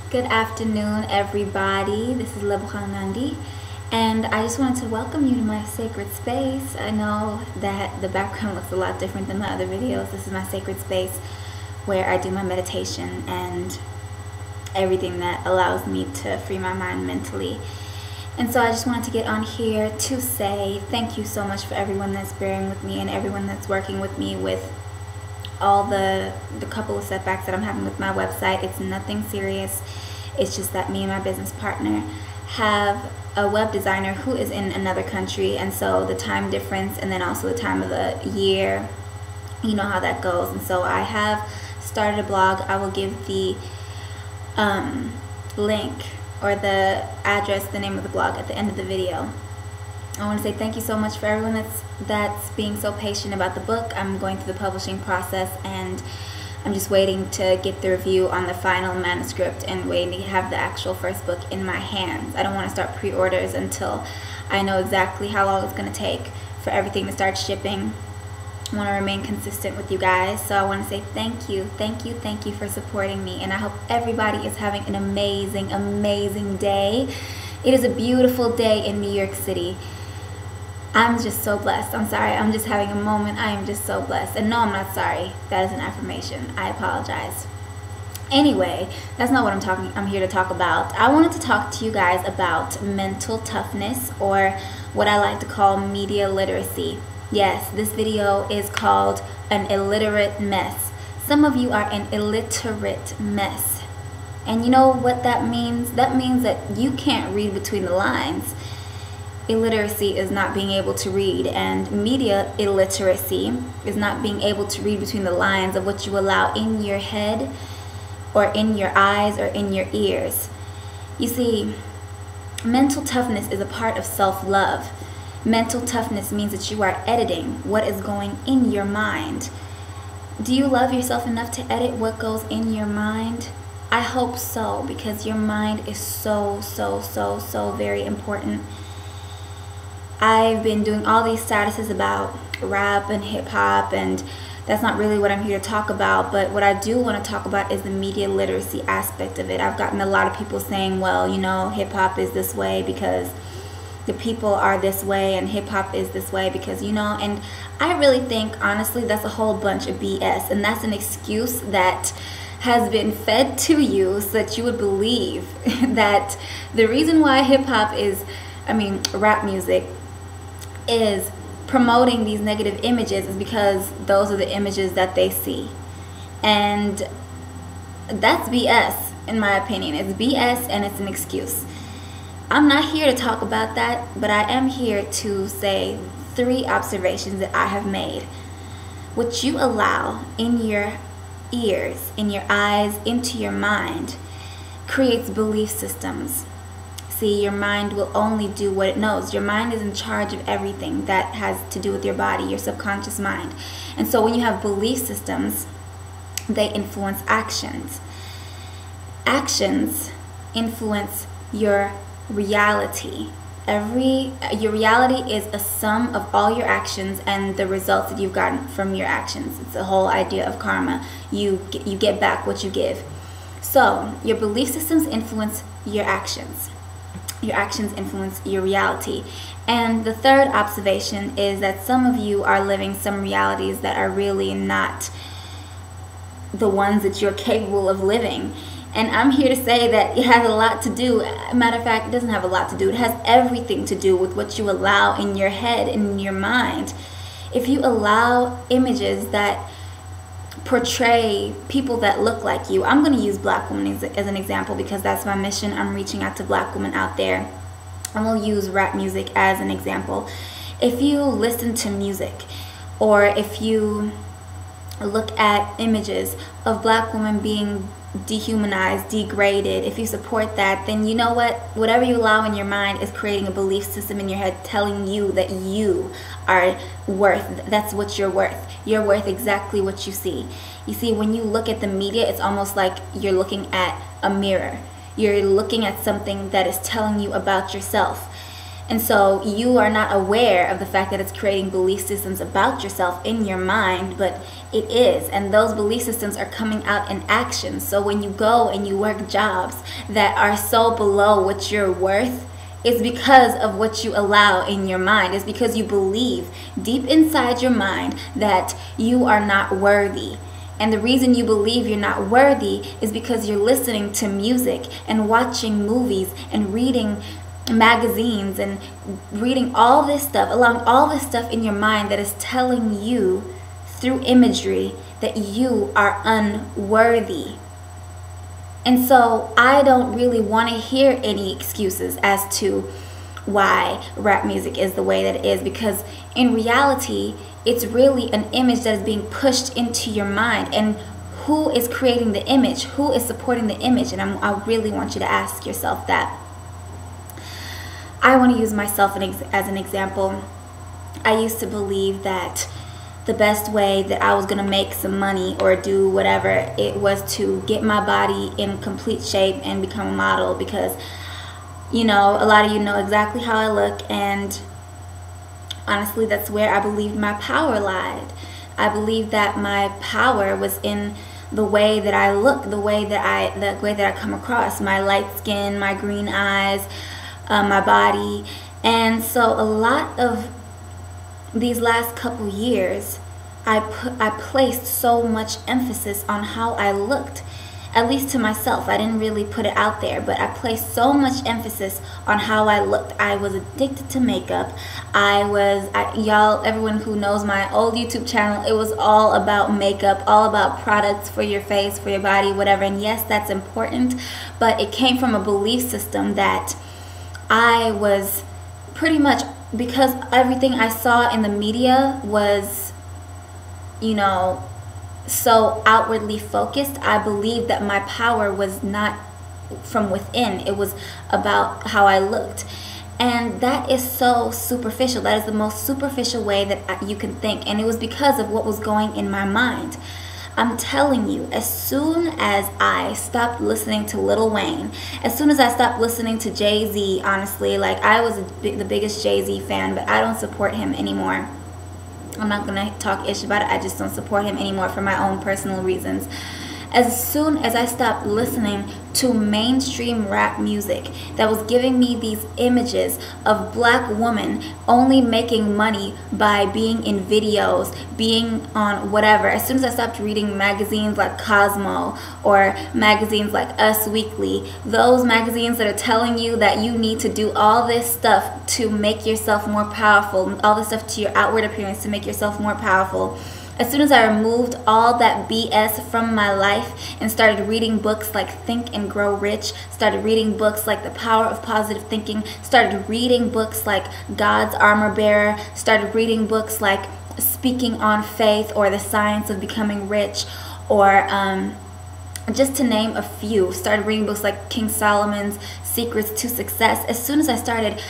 Good afternoon, everybody. This is Lebogang Nandi, and I just wanted to welcome you to my sacred space. I know that the background looks a lot different than my other videos. This is my sacred space where I do my meditation and everything that allows me to free my mind mentally. And so I just wanted to get on here to say thank you so much for everyone that's bearing with me and everyone that's working with me with all the couple of setbacks that I'm having with my website. It's nothing serious. It's just that me and my business partner have a web designer who is in another country, and so the time difference and then also the time of the year, you know how that goes. And so I have started a blog. I will give the link or the address, the name of the blog at the end of the video. I want to say thank you so much for everyone that's being so patient about the book. I'm going through the publishing process and I'm just waiting to get the review on the final manuscript and waiting to have the actual first book in my hands. I don't want to start pre-orders until I know exactly how long it's going to take for everything to start shipping. I want to remain consistent with you guys, so I want to say thank you for supporting me, and I hope everybody is having an amazing day. It is a beautiful day in New York City. I'm just so blessed. I'm sorry, I'm just having a moment. I am just so blessed. And no, I'm not sorry. That is an affirmation. I apologize. Anyway, that's not what I'm here to talk about. I wanted to talk to you guys about mental toughness, or what I like to call media literacy. Yes, this video is called An Illiterate Mess. Some of you are an illiterate mess. And you know what that means? That means that you can't read between the lines. Illiteracy is not being able to read, and media illiteracy is not being able to read between the lines of what you allow in your head or in your eyes or in your ears. You see, mental toughness is a part of self-love. Mental toughness means that you are editing what is going in your mind. Do you love yourself enough to edit what goes in your mind? I hope so, because your mind is so very important. I've been doing all these statuses about rap and hip-hop, and that's not really what I'm here to talk about, but what I do want to talk about is the media literacy aspect of it. I've gotten a lot of people saying, well, you know, hip-hop is this way because the people are this way, and hip-hop is this way because, you know, and I really think, honestly, that's a whole bunch of BS, and that's an excuse that has been fed to you so that you would believe that the reason why hip-hop is, rap music is promoting these negative images is because those are the images that they see. And that's BS, in my opinion. It's BS and it's an excuse. I'm not here to talk about that, but I am here to say 3 observations that I have made. What you allow in your ears, in your eyes, into your mind creates belief systems. See, your mind will only do what it knows. Your mind is in charge of everything that has to do with your body, your subconscious mind. And so when you have belief systems, they influence actions. Actions influence your reality. Your reality is a sum of all your actions and the results that you've gotten from your actions. It's the whole idea of karma. You get back what you give. So your belief systems influence your actions. Your actions influence your reality. And the third observation is that some of you are living some realities that are really not the ones that you're capable of living. And I'm here to say that it has a lot to do, matter of fact, it doesn't have a lot to do, it has everything to do with what you allow in your head and in your mind. If you allow images that portray people that look like you, I'm going to use black women as an example because that's my mission. I'm reaching out to black women out there. I'm going to use rap music as an example. If you listen to music, or if you look at images of black women being dehumanized, degraded, if you support that, then you know what? Whatever you allow in your mind is creating a belief system in your head telling you that you are that's what you're worth. You're worth exactly what you see. You see, when you look at the media, it's almost like you're looking at a mirror. You're looking at something that is telling you about yourself. And so you are not aware of the fact that it's creating belief systems about yourself in your mind, but it is. And those belief systems are coming out in action. So when you go and you work jobs that are so below what you're worth, it's because of what you allow in your mind. It's because you believe deep inside your mind that you are not worthy. And the reason you believe you're not worthy is because you're listening to music and watching movies and reading magazines and reading all this stuff, allowing all this stuff in your mind that is telling you through imagery that you are unworthy. And so I don't really want to hear any excuses as to why rap music is the way that it is, because in reality it's really an image that is being pushed into your mind. And who is creating the image? Who is supporting the image? And I really want you to ask yourself that. I want to use myself as an example. I used to believe that the best way that I was going to make some money or do whatever, it was to get my body in complete shape and become a model, because, you know, a lot of you know exactly how I look, and honestly, that's where I believed my power lied. I believed that my power was in the way that I look, the way that I come across, my light skin, my green eyes, my body. And so a lot of these last couple years, I placed so much emphasis on how I looked, at least to myself. I didn't really put it out there, but I placed so much emphasis on how I looked. I was addicted to makeup. Y'all, everyone who knows my old YouTube channel, it was all about makeup, all about products for your face, for your body, whatever. And yes, that's important, but it came from a belief system that I was pretty much, because everything I saw in the media was, you know, so outwardly focused, I believed that my power was not from within. It was about how I looked. And that is so superficial. That is the most superficial way that you can think. And it was because of what was going in my mind. I'm telling you, as soon as I stopped listening to Lil Wayne, as soon as I stopped listening to Jay-Z, honestly, like I was the biggest Jay-Z fan, but I don't support him anymore. I'm not going to talk ish about it. I just don't support him anymore for my own personal reasons. As soon as I stopped listening to mainstream rap music that was giving me these images of black women only making money by being in videos, being on whatever, as soon as I stopped reading magazines like Cosmo or magazines like Us Weekly, those magazines that are telling you that you need to do all this stuff to make yourself more powerful, all this stuff to your outward appearance to make yourself more powerful, as soon as I removed all that BS from my life and started reading books like Think and Grow Rich, started reading books like The Power of Positive Thinking, started reading books like God's Armor Bearer, started reading books like Speaking on Faith or The Science of Becoming Rich, or just to name a few, started reading books like King Solomon's Secrets to Success. As soon as I started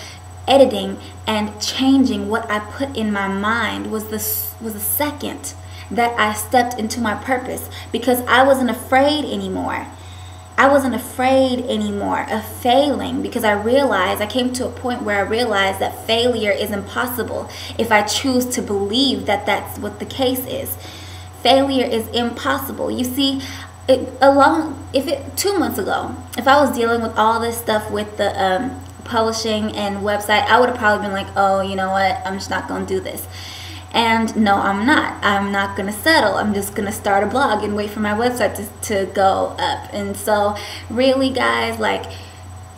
editing and changing what I put in my mind was the second that I stepped into my purpose, because I wasn't afraid anymore. I wasn't afraid anymore of failing, because I came to a point where I realized that failure is impossible if I choose to believe that that's what the case is. Failure is impossible. You see, 2 months ago, if I was dealing with all this stuff with the publishing and website, I would have probably been like, oh, you know what, I'm just not going to do this. And no, I'm not going to settle. I'm just going to start a blog and wait for my website to go up. And so really, guys, like,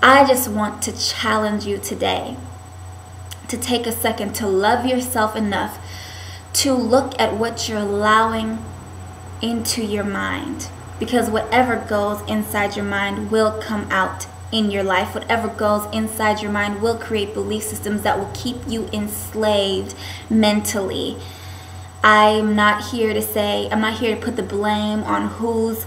I just want to challenge you today to take a second to love yourself enough to look at what you're allowing into your mind, because whatever goes inside your mind will come out in your life. Whatever goes inside your mind will create belief systems that will keep you enslaved mentally. I'm not here to put the blame on who's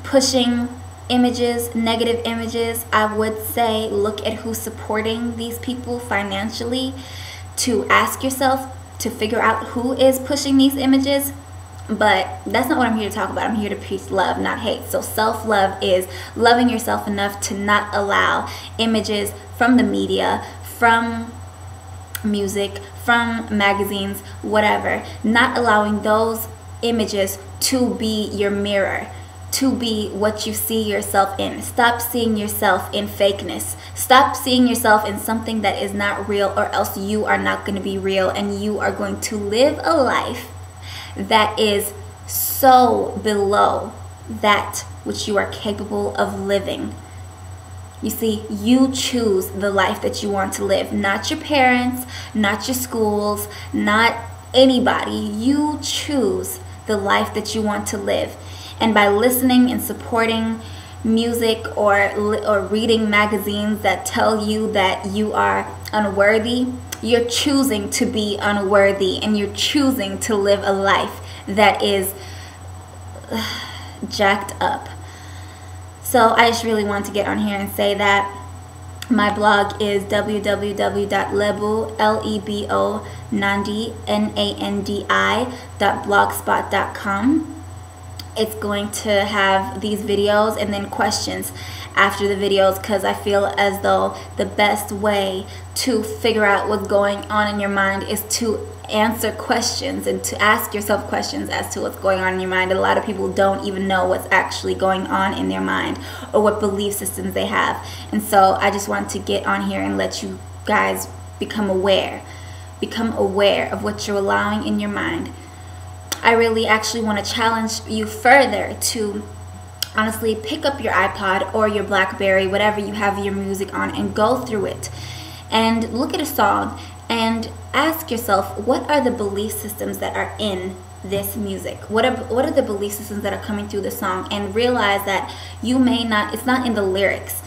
pushing images, negative images. I would say look at who's supporting these people financially, to ask yourself, to figure out who is pushing these images. But that's not what I'm here to talk about. I'm here to preach love, not hate. So self-love is loving yourself enough to not allow images from the media, from music, from magazines, whatever. Not allowing those images to be your mirror, to be what you see yourself in. Stop seeing yourself in fakeness. Stop seeing yourself in something that is not real, or else you are not going to be real, and you are going to live a life that is so below that which you are capable of living. You see, you choose the life that you want to live, not your parents, not your schools, not anybody. You choose the life that you want to live. And by listening and supporting music or reading magazines that tell you that you are unworthy, you're choosing to be unworthy, and you're choosing to live a life that is jacked up. So I just really want to get on here and say that my blog is www.leboganandi.blogspot.com. It's going to have these videos and then questions after the videos, because I feel as though the best way to figure out what's going on in your mind is to answer questions and to ask yourself questions as to what's going on in your mind. A lot of people don't even know what's actually going on in their mind or what belief systems they have. And so I just want to get on here and let you guys become aware of what you're allowing in your mind. I really actually want to challenge you further to honestly pick up your iPod or your BlackBerry, whatever you have your music on, and go through it and look at a song and ask yourself, what are the belief systems that are in this music? What are the belief systems that are coming through the song? And realize that you may not, it's not in the lyrics.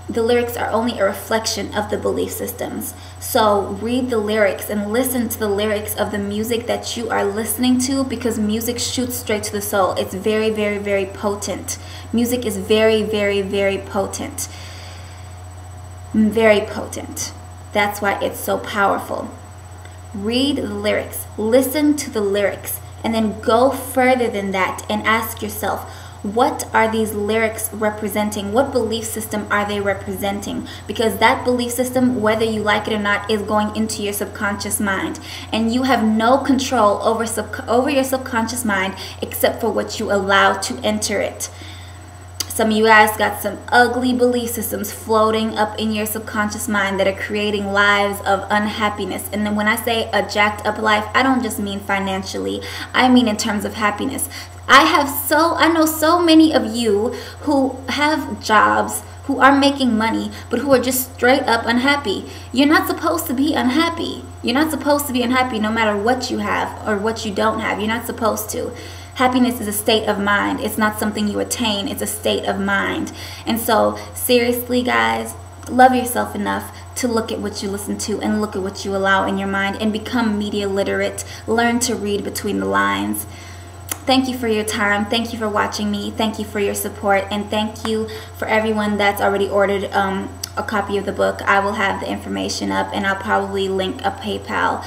The lyrics are only a reflection of the belief systems. So read the lyrics and listen to the lyrics of the music that you are listening to, because music shoots straight to the soul. It's very, very, very potent. Music is very, very, very potent. Very potent. That's why it's so powerful. Read the lyrics, listen to the lyrics, and then go further than that and ask yourself, what are these lyrics representing? What belief system are they representing? Because that belief system, whether you like it or not, is going into your subconscious mind. And you have no control over your subconscious mind except for what you allow to enter it. Some of you guys got some ugly belief systems floating up in your subconscious mind that are creating lives of unhappiness. And then when I say a jacked up life, I don't just mean financially. I mean in terms of happiness. I know so many of you who have jobs, who are making money, but who are just straight up unhappy. You're not supposed to be unhappy. You're not supposed to be unhappy no matter what you have or what you don't have. You're not supposed to. Happiness is a state of mind. It's not something you attain. It's a state of mind. And so, seriously, guys, love yourself enough to look at what you listen to and look at what you allow in your mind, and become media literate. Learn to read between the lines. Thank you for your time. Thank you for watching me. Thank you for your support. And thank you for everyone that's already ordered a copy of the book. I will have the information up, and I'll probably link a PayPal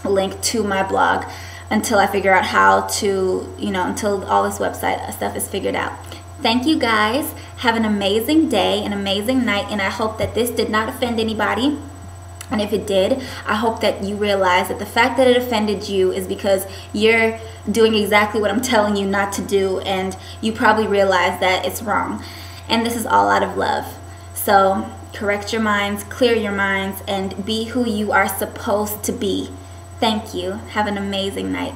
link to my blog until I figure out how to, until all this website stuff is figured out. Thank you guys. Have an amazing day, an amazing night, and I hope that this did not offend anybody. And if it did, I hope that you realize that the fact that it offended you is because you're doing exactly what I'm telling you not to do, and you probably realize that it's wrong. And this is all out of love. So correct your minds, clear your minds, and be who you are supposed to be. Thank you. Have an amazing night.